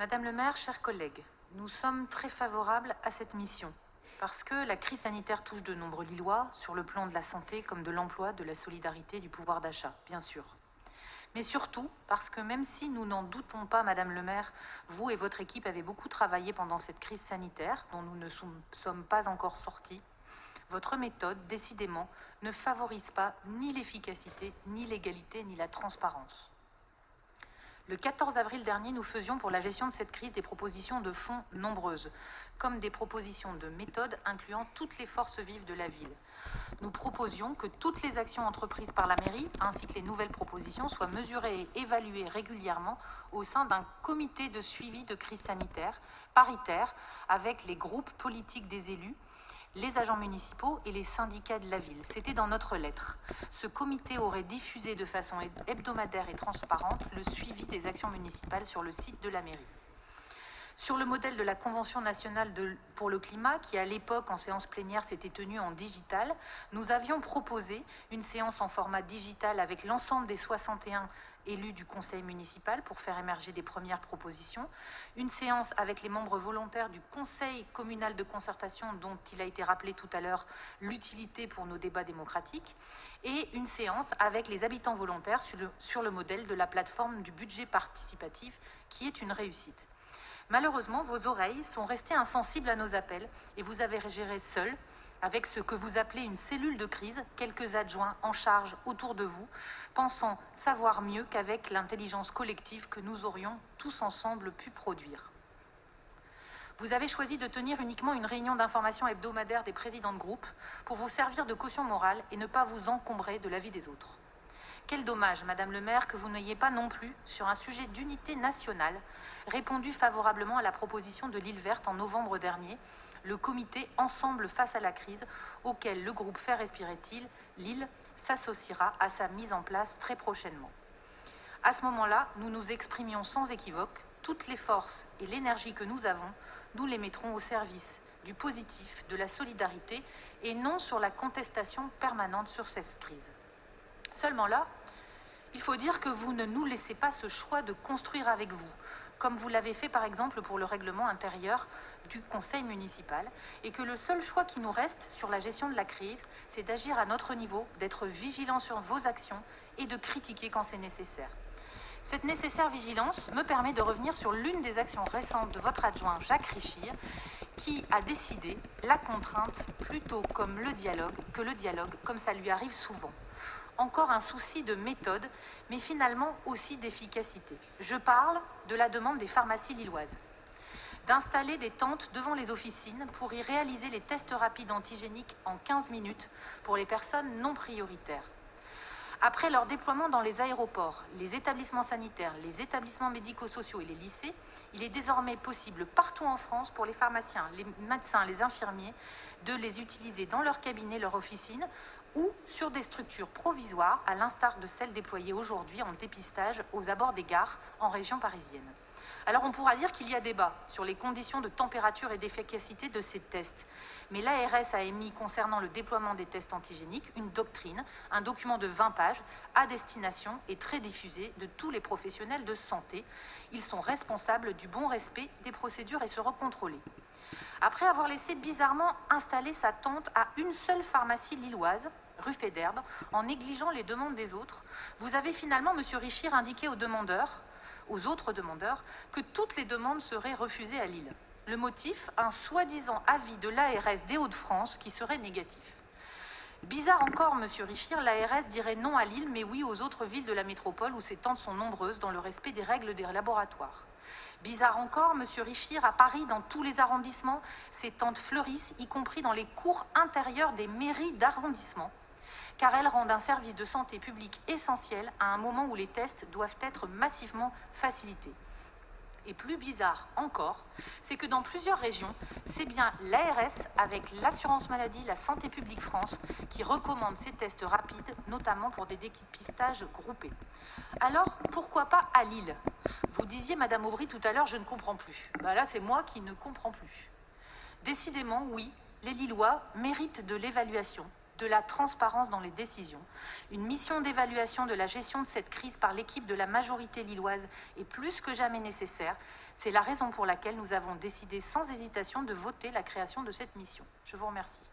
Madame le maire, chers collègues, nous sommes très favorables à cette mission parce que la crise sanitaire touche de nombreux Lillois sur le plan de la santé comme de l'emploi, de la solidarité, du pouvoir d'achat, bien sûr. Mais surtout parce que même si nous n'en doutons pas, Madame le maire, vous et votre équipe avez beaucoup travaillé pendant cette crise sanitaire dont nous ne sommes pas encore sortis, votre méthode, décidément, ne favorise pas ni l'efficacité, ni l'égalité, ni la transparence. Le 14 avril dernier, nous faisions pour la gestion de cette crise des propositions de fonds nombreuses, comme des propositions de méthode incluant toutes les forces vives de la ville. Nous proposions que toutes les actions entreprises par la mairie, ainsi que les nouvelles propositions, soient mesurées et évaluées régulièrement au sein d'un comité de suivi de crise sanitaire, paritaire, avec les groupes politiques des élus, les agents municipaux et les syndicats de la ville. C'était dans notre lettre. Ce comité aurait diffusé de façon hebdomadaire et transparente le suivi des actions municipales sur le site de la mairie. Sur le modèle de la Convention nationale pour le climat, qui à l'époque en séance plénière s'était tenue en digital, nous avions proposé une séance en format digital avec l'ensemble des 61 élus du conseil municipal pour faire émerger des premières propositions, une séance avec les membres volontaires du conseil communal de concertation dont il a été rappelé tout à l'heure l'utilité pour nos débats démocratiques, et une séance avec les habitants volontaires sur le modèle de la plateforme du budget participatif qui est une réussite. Malheureusement, vos oreilles sont restées insensibles à nos appels et vous avez géré seul, avec ce que vous appelez une cellule de crise, quelques adjoints en charge autour de vous, pensant savoir mieux qu'avec l'intelligence collective que nous aurions tous ensemble pu produire. Vous avez choisi de tenir uniquement une réunion d'information hebdomadaire des présidents de groupe pour vous servir de caution morale et ne pas vous encombrer de l'avis des autres. Quel dommage, Madame le maire, que vous n'ayez pas non plus, sur un sujet d'unité nationale, répondu favorablement à la proposition de l'île verte en novembre dernier, le comité Ensemble face à la crise, auquel le groupe Faire respirer-il, Lille, s'associera à sa mise en place très prochainement. À ce moment-là, nous nous exprimions sans équivoque, toutes les forces et l'énergie que nous avons, nous les mettrons au service du positif, de la solidarité, et non sur la contestation permanente sur cette crise. Seulement là, il faut dire que vous ne nous laissez pas ce choix de construire avec vous, comme vous l'avez fait par exemple pour le règlement intérieur du conseil municipal, et que le seul choix qui nous reste sur la gestion de la crise, c'est d'agir à notre niveau, d'être vigilant sur vos actions et de critiquer quand c'est nécessaire. Cette nécessaire vigilance me permet de revenir sur l'une des actions récentes de votre adjoint Jacques Richir, qui a décidé la contrainte plutôt comme le dialogue que le dialogue, comme ça lui arrive souvent. Encore un souci de méthode, mais finalement aussi d'efficacité. Je parle de la demande des pharmacies lilloises d'installer des tentes devant les officines pour y réaliser les tests rapides antigéniques en 15 minutes pour les personnes non prioritaires. Après leur déploiement dans les aéroports, les établissements sanitaires, les établissements médico-sociaux et les lycées, il est désormais possible partout en France pour les pharmaciens, les médecins, les infirmiers de les utiliser dans leur cabinet, leur officine ou sur des structures provisoires, à l'instar de celles déployées aujourd'hui en dépistage aux abords des gares en région parisienne. Alors on pourra dire qu'il y a débat sur les conditions de température et d'efficacité de ces tests. Mais l'ARS a émis concernant le déploiement des tests antigéniques une doctrine, un document de 20 pages à destination et très diffusé de tous les professionnels de santé. Ils sont responsables du bon respect des procédures et seront contrôlés. Après avoir laissé bizarrement installer sa tente à une seule pharmacie lilloise, rue Fédherbe, en négligeant les demandes des autres, vous avez finalement, Monsieur Richir, indiqué aux autres demandeurs, que toutes les demandes seraient refusées à Lille. Le motif, un soi-disant avis de l'ARS des Hauts-de-France qui serait négatif. Bizarre encore, Monsieur Richir, l'ARS dirait non à Lille, mais oui aux autres villes de la métropole où ces tentes sont nombreuses dans le respect des règles des laboratoires. Bizarre encore, Monsieur Richir, à Paris, dans tous les arrondissements, ces tentes fleurissent, y compris dans les cours intérieures des mairies d'arrondissement, car elles rendent un service de santé publique essentiel à un moment où les tests doivent être massivement facilités. Et plus bizarre encore, c'est que dans plusieurs régions, c'est bien l'ARS avec l'assurance maladie, la Santé publique France, qui recommande ces tests rapides, notamment pour des dépistages groupés. Alors, pourquoi pas à Lille? Vous disiez, Madame Aubry, tout à l'heure, je ne comprends plus. Là, c'est moi qui ne comprends plus. Décidément, oui, les Lillois méritent de l'évaluation de la transparence dans les décisions. Une mission d'évaluation de la gestion de cette crise par l'équipe de la majorité lilloise est plus que jamais nécessaire. C'est la raison pour laquelle nous avons décidé sans hésitation de voter la création de cette mission. Je vous remercie.